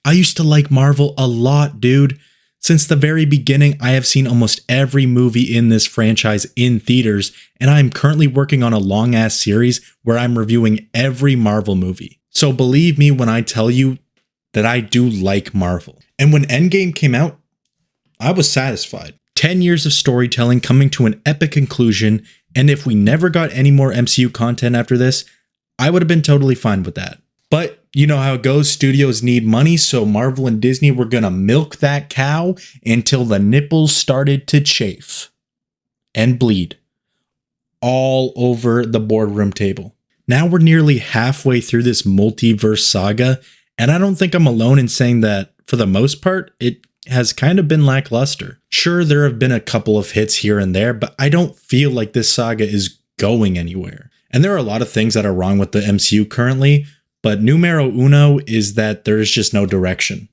I used to like Marvel a lot, dude. Since the very beginning, I have seen almost every movie in this franchise in theaters, and I am currently working on a long-ass series where I'm reviewing every Marvel movie. So believe me when I tell you that I do like Marvel. And when Endgame came out, I was satisfied. 10 years of storytelling coming to an epic conclusion, and if we never got any more MCU content after this, I would have been totally fine with that. But you know how it goes, studios need money, so Marvel and Disney were gonna milk that cow until the nipples started to chafe and bleed all over the boardroom table. Now we're nearly halfway through this multiverse saga, and I don't think I'm alone in saying that, for the most part, it has kind of been lackluster. Sure, there have been a couple of hits here and there, but I don't feel like this saga is going anywhere. And there are a lot of things that are wrong with the MCU currently, but numero uno is that there's just no direction.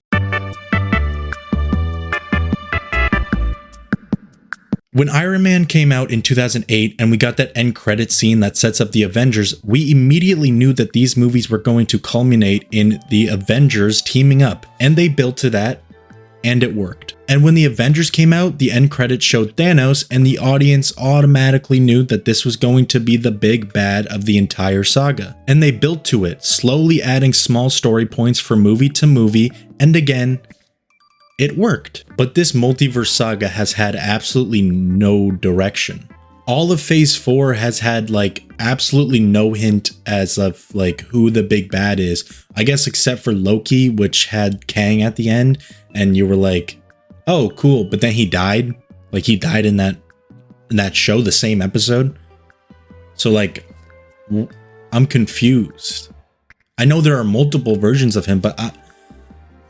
When Iron Man came out in 2008 and we got that end credit scene that sets up the Avengers, we immediately knew that these movies were going to culminate in the Avengers teaming up, and they built to that, and it worked. And when the Avengers came out, the end credits showed Thanos, and the audience automatically knew that this was going to be the big bad of the entire saga. And they built to it, slowly adding small story points from movie to movie, and again, it worked. But this multiverse saga has had absolutely no direction. All of phase 4 has had like absolutely no hint as of like who the big bad is. I guess except for Loki, which had Kang at the end, and you were like, oh cool, but then he died. Like he died in that show, the same episode. So like, I'm confused. I know there are multiple versions of him, but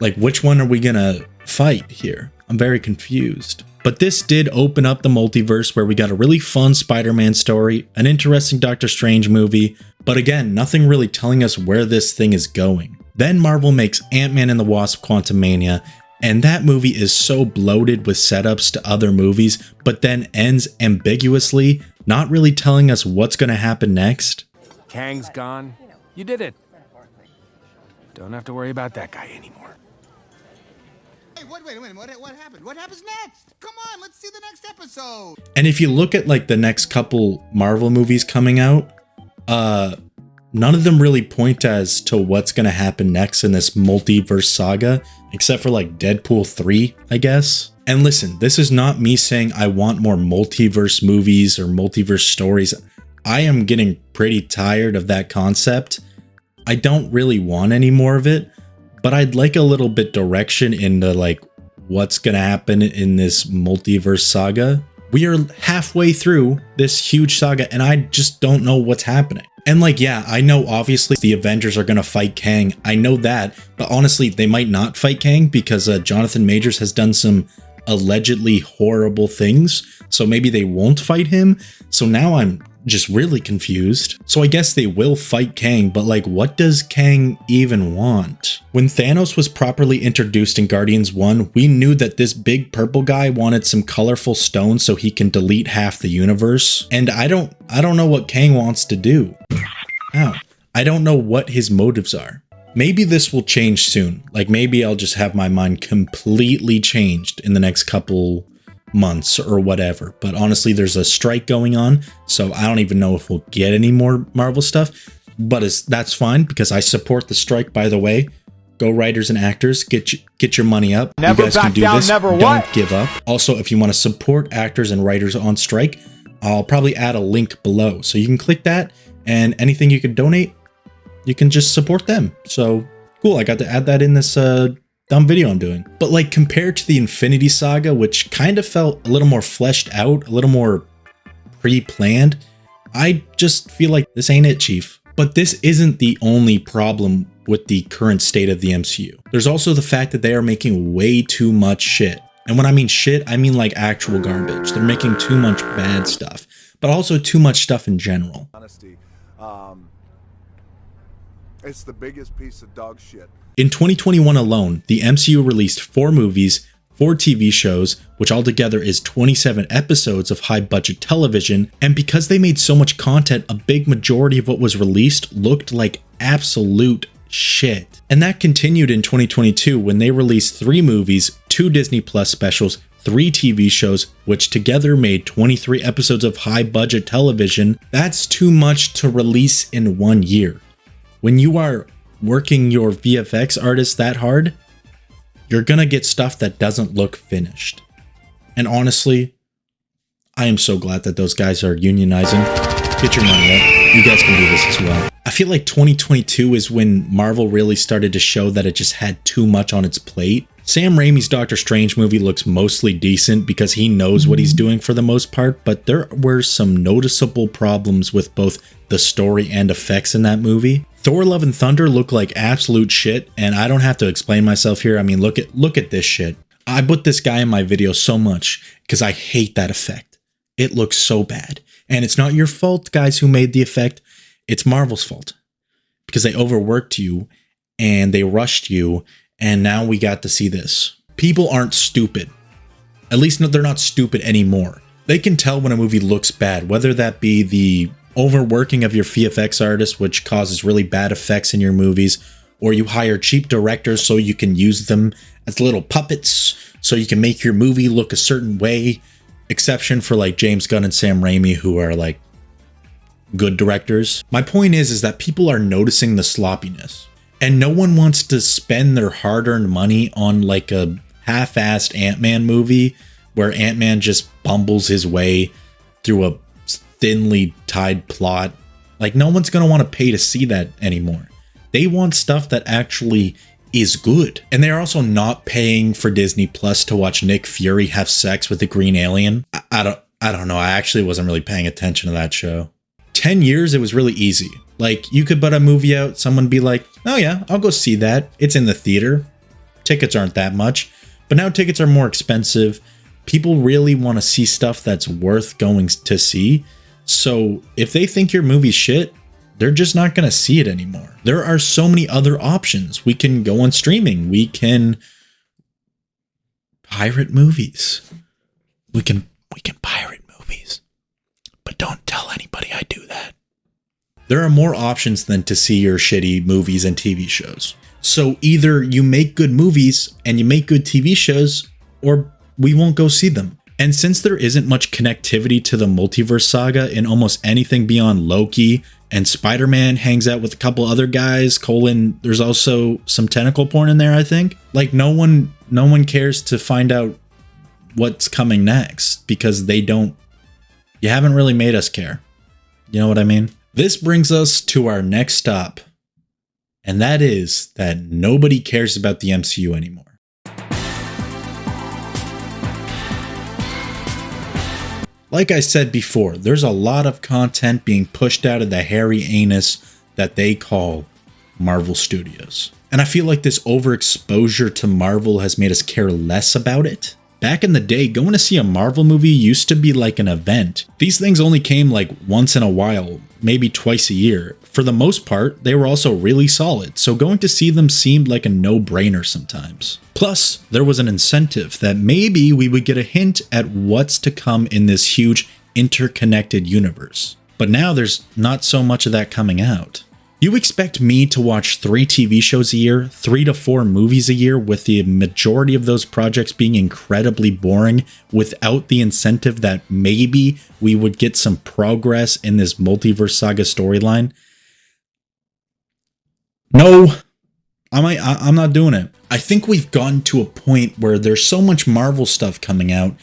like which one are we gonna fight here? I'm very confused. But this did open up the multiverse where we got a really fun Spider-Man story, an interesting Doctor Strange movie, but again, nothing really telling us where this thing is going. Then Marvel makes Ant-Man and the Wasp: Quantumania, and that movie is so bloated with setups to other movies, but then ends ambiguously, not really telling us what's going to happen next. Kang's gone. You did it. Don't have to worry about that guy anymore. Hey, wait a minute, what happened? What happens next? Come on, let's see the next episode. And if you look at like the next couple Marvel movies coming out, none of them really point as to what's going to happen next in this multiverse saga, except for like Deadpool 3, I guess. And listen, this is not me saying I want more multiverse movies or multiverse stories. I am getting pretty tired of that concept. I don't really want any more of it, but I'd like a little bit direction into like what's going to happen in this multiverse saga. We are halfway through this huge saga and I just don't know what's happening. And like, yeah, I know obviously the Avengers are going to fight Kang. I know that, but honestly, they might not fight Kang because Jonathan Majors has done some allegedly horrible things. So maybe they won't fight him. So now I'm just really confused. So I guess they will fight Kang, but like, what does Kang even want? When Thanos was properly introduced in Guardians 1, we knew that this big purple guy wanted some colorful stones so he can delete half the universe. And I don't know what Kang wants to do. Ow. I don't know what his motives are. Maybe this will change soon. Like maybe I'll just have my mind completely changed in the next couple months or whatever, but honestly there's a strike going on, so I don't even know if we'll get any more Marvel stuff, but that's fine because I support the strike. By the way, go writers and actors, get your money up. Never you guys back can do down, this. never Don't what? give up. Also, if you want to support actors and writers on strike, I'll probably add a link below, so you can click that, and anything you can donate, you can just support them. So cool, I got to add that in this dumb video I'm doing. But like compared to the Infinity Saga, which kind of felt a little more fleshed out, a little more pre-planned, I just feel like this ain't it, Chief. But this isn't the only problem with the current state of the MCU. There's also the fact that they are making way too much shit. And when I mean shit, I mean like actual garbage. They're making too much bad stuff, but also too much stuff in general. Honesty, it's the biggest piece of dog shit. In 2021 alone, the MCU released 4 movies, 4 TV shows, which altogether is 27 episodes of high-budget television, and because they made so much content, a big majority of what was released looked like absolute shit. And that continued in 2022 when they released 3 movies, 2 Disney Plus specials, 3 TV shows, which together made 23 episodes of high-budget television. That's too much to release in 1 year. When you are working your VFX artist that hard, you're gonna get stuff that doesn't look finished. And honestly, I am so glad that those guys are unionizing. Get your money up. You guys can do this as well. I feel like 2022 is when Marvel really started to show that it just had too much on its plate. Sam Raimi's Doctor Strange movie looks mostly decent because he knows what he's doing for the most part, but there were some noticeable problems with both the story and effects in that movie. Thor Love and Thunder look like absolute shit, and I don't have to explain myself here. I mean, look at this shit. I put this guy in my video so much because I hate that effect. It looks so bad. And it's not your fault, guys who made the effect. It's Marvel's fault. Because they overworked you and they rushed you, and now we got to see this. People aren't stupid. At least they're not stupid anymore. They can tell when a movie looks bad, whether that be the overworking of your VFX artist, which causes really bad effects in your movies, or you hire cheap directors so you can use them as little puppets so you can make your movie look a certain way. Exception for like James Gunn and Sam Raimi, who are like good directors. My point is that people are noticing the sloppiness, and no one wants to spend their hard-earned money on like a half-assed Ant-Man movie where Ant-Man just bumbles his way through a thinly tied plot. Like, no one's gonna want to pay to see that anymore. They want stuff that actually is good. And they're also not paying for Disney Plus to watch Nick Fury have sex with a green alien. I don't know. I actually wasn't really paying attention to that show. 10 years, it was really easy. Like, you could put a movie out, someone be like, oh yeah, I'll go see that. It's in the theater. Tickets aren't that much. But now tickets are more expensive. People really want to see stuff that's worth going to see. So if they think your movie's shit, they're just not going to see it anymore. There are so many other options. We can go on streaming. We can pirate movies. We can pirate movies. But don't tell anybody I do that. There are more options than to see your shitty movies and TV shows. So either you make good movies and you make good TV shows, or we won't go see them. And since there isn't much connectivity to the multiverse saga in almost anything beyond Loki, and Spider-Man hangs out with a couple other guys, there's also some tentacle porn in there, I think. Like, no one cares to find out what's coming next because you haven't really made us care. You know what I mean? This brings us to our next stop, and that is that nobody cares about the MCU anymore. Like I said before, there's a lot of content being pushed out of the hairy anus that they call Marvel Studios. And I feel like this overexposure to Marvel has made us care less about it. Back in the day, going to see a Marvel movie used to be like an event. These things only came like once in a while, maybe twice a year. For the most part, they were also really solid, so going to see them seemed like a no-brainer sometimes. Plus, there was an incentive that maybe we would get a hint at what's to come in this huge interconnected universe. But now there's not so much of that coming out. You expect me to watch 3 TV shows a year, 3 to 4 movies a year, with the majority of those projects being incredibly boring without the incentive that maybe we would get some progress in this multiverse saga storyline? No, I'm not doing it. I think we've gotten to a point where there's so much Marvel stuff coming out,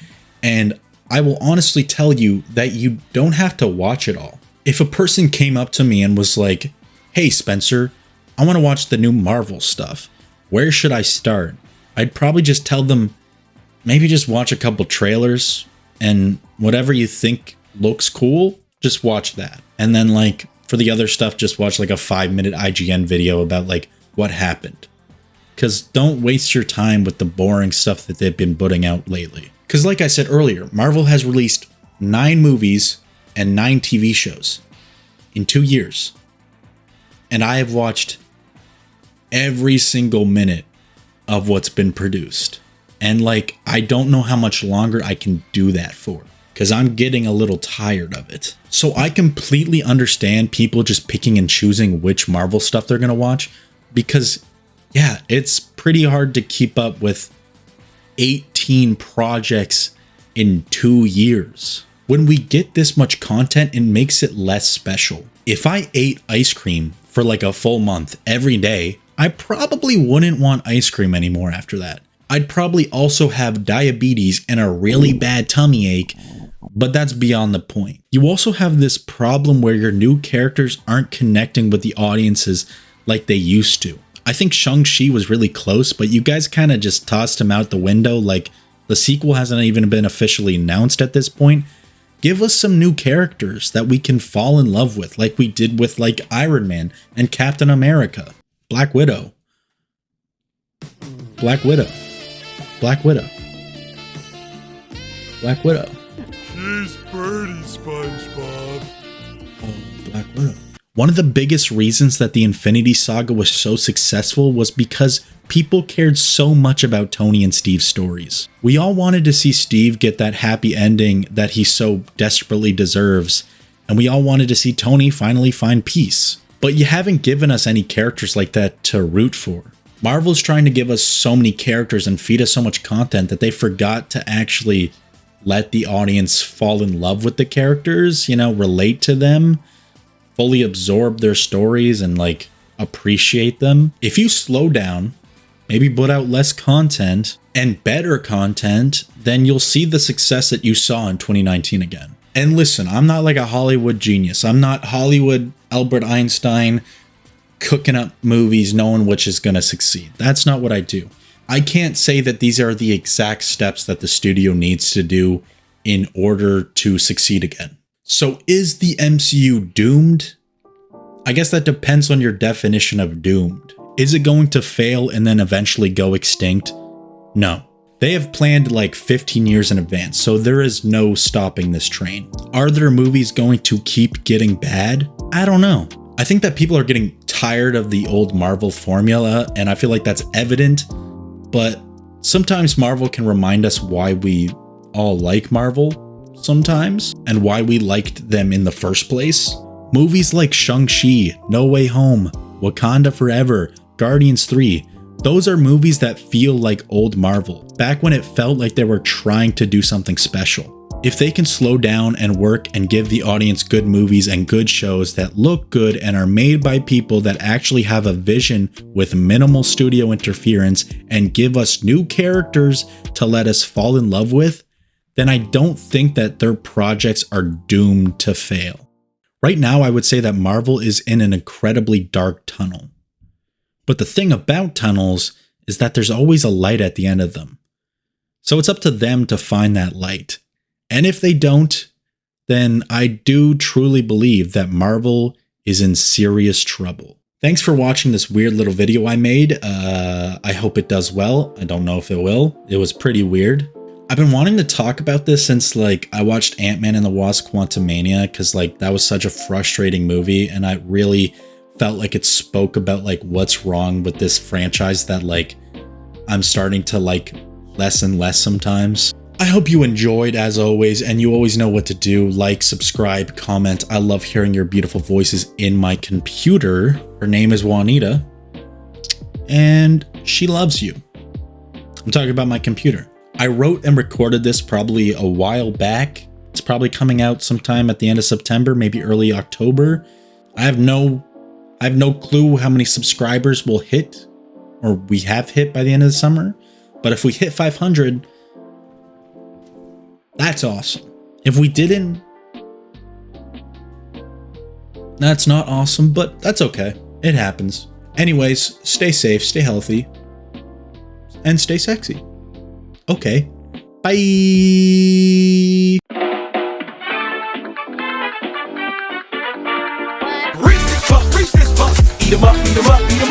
and I will honestly tell you that you don't have to watch it all. If a person came up to me and was like, hey Spencer, I want to watch the new Marvel stuff. Where should I start? I'd probably just tell them, maybe just watch a couple trailers, and whatever you think looks cool, just watch that. And then like for the other stuff, just watch like a 5-minute IGN video about like what happened. Because don't waste your time with the boring stuff that they've been putting out lately. Because like I said earlier, Marvel has released 9 movies and 9 TV shows in 2 years. And I have watched every single minute of what's been produced. And like, I don't know how much longer I can do that for, because I'm getting a little tired of it. So I completely understand people just picking and choosing which Marvel stuff they're going to watch, because Yeah, it's pretty hard to keep up with 18 projects in 2 years. When we get this much content, it makes it less special. If I ate ice cream for like a full month every day, I probably wouldn't want ice cream anymore after that. I'd probably also have diabetes and a really bad tummy ache, but that's beyond the point. You also have this problem where your new characters aren't connecting with the audiences like they used to. I think Shang-Chi was really close, but you guys kind of just tossed him out the window. Like, the sequel hasn't even been officially announced at this point. Give us some new characters that we can fall in love with, like we did with like Iron Man and Captain America, Black Widow. Black Widow. Black Widow. Black Widow. She's pretty, SpongeBob. Oh, Black Widow. One of the biggest reasons that the Infinity Saga was so successful was because people cared so much about Tony and Steve's stories. We all wanted to see Steve get that happy ending that he so desperately deserves, and we all wanted to see Tony finally find peace. But you haven't given us any characters like that to root for. Marvel's trying to give us so many characters and feed us so much content that they forgot to actually let the audience fall in love with the characters, you know, relate to them, fully absorb their stories and like appreciate them. If you slow down, maybe put out less content and better content, then you'll see the success that you saw in 2019 again. And listen, I'm not like a Hollywood genius. I'm not Hollywood Albert Einstein cooking up movies knowing which is going to succeed. That's not what I do. I can't say that these are the exact steps that the studio needs to do in order to succeed again. So is the MCU doomed? I guess that depends on your definition of doomed. Is it going to fail and then eventually go extinct? No. They have planned like 15 years in advance, so there is no stopping this train. Are their movies going to keep getting bad? I don't know. I think that people are getting tired of the old Marvel formula, and I feel like that's evident, but sometimes Marvel can remind us why we all like Marvel sometimes, and why we liked them in the first place. Movies like Shang-Chi, No Way Home, Wakanda Forever, Guardians 3, those are movies that feel like old Marvel, back when it felt like they were trying to do something special. If they can slow down and work and give the audience good movies and good shows that look good and are made by people that actually have a vision with minimal studio interference and give us new characters to let us fall in love with, then I don't think that their projects are doomed to fail. Right now, I would say that Marvel is in an incredibly dark tunnel. But the thing about tunnels is that there's always a light at the end of them. So it's up to them to find that light. And if they don't, then I do truly believe that Marvel is in serious trouble. Thanks for watching this weird little video I made. I hope it does well. I don't know if it will. It was pretty weird. I've been wanting to talk about this since like I watched Ant-Man and the Wasp: Quantumania, because like that was such a frustrating movie, and I really felt like it spoke about like what's wrong with this franchise that like I'm starting to like less and less sometimes. I hope you enjoyed as always, and you always know what to do. Like, subscribe, comment. I love hearing your beautiful voices in my computer. Her name is Juanita, and she loves you. I'm talking about my computer. I wrote and recorded this probably a while back. It's probably coming out sometime at the end of September, maybe early October. I have no clue how many subscribers we'll hit, or we have hit by the end of the summer. But if we hit 500, that's awesome. If we didn't, that's not awesome, but that's okay. It happens. Anyways, stay safe, stay healthy, and stay sexy. Okay. Bye. Reach this fuck, eat 'em up, eat 'em up, eat 'em up.